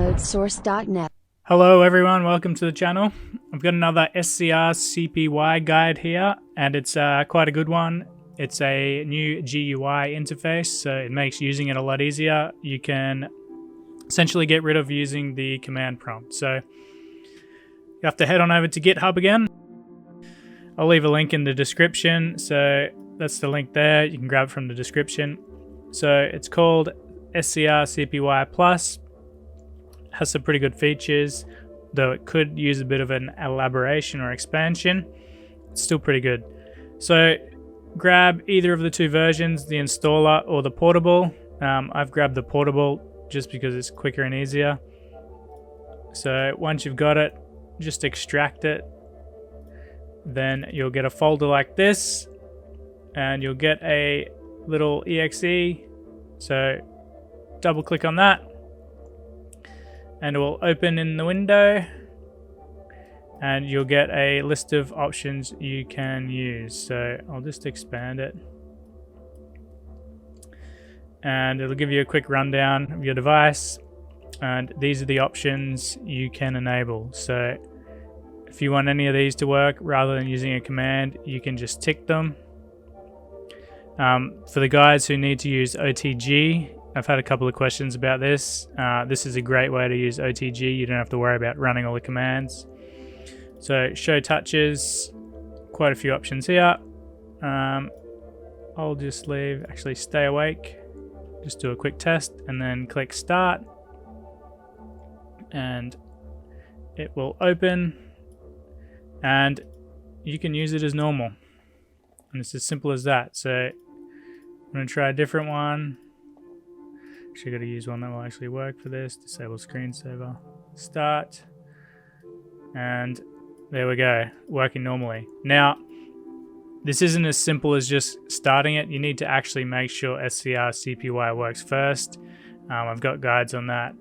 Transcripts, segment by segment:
downloadsource.net. Hello everyone, welcome to the channel. I've got another SCRCPY guide here, and it's quite a good one. It's a new GUI interface, so it makes using it a lot easier. You can essentially get rid of using the command prompt. So you have to head on over to GitHub again. I'll leave a link in the description, so that's the link there. You can grab it from the description. So it's called SCRCPY Plus. Has some pretty good features, though it could use a bit of an elaboration or expansion. It's still pretty good. So grab either of the two versions, the installer or the portable. I've grabbed the portable just because it's quicker and easier. So once you've got it, just extract it. Then you'll get a folder like this, and you'll get a little exe. So double click on that, and it will open in the window, and you'll get a list of options you can use. So I'll just expand it, and it'll give you a quick rundown of your device, and these are the options you can enable. So if you want any of these to work rather than using a command, you can just tick them. For the guys who need to use OTG, I've had a couple of questions about this. This is a great way to use OTG. You don't have to worry about running all the commands. So show touches, quite a few options here. I'll just leave, actually stay awake. Just do a quick test and then click start. And it will open, and you can use it as normal. And it's as simple as that. So I'm going to try a different one. Actually got to use one that will actually work for this. Disable screensaver. Start. And there we go. Working normally. Now, this isn't as simple as just starting it. You need to actually make sure SCRCPY works first. I've got guides on that.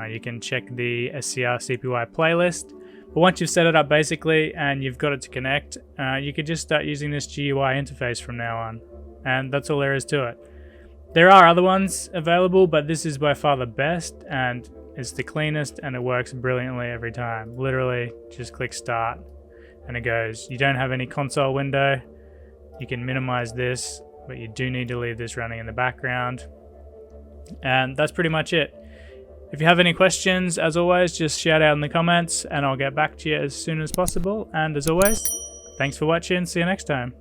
You can check the SCRCPY playlist. But once you've set it up basically and you've got it to connect, you could just start using this GUI interface from now on. And that's all there is to it. There are other ones available, but this is by far the best, and it's the cleanest, and it works brilliantly every time. Literally, just click start and it goes. You don't have any console window. You can minimize this, but you do need to leave this running in the background. And that's pretty much it. If you have any questions, as always, just shout out in the comments and I'll get back to you as soon as possible. And as always, thanks for watching. See you next time.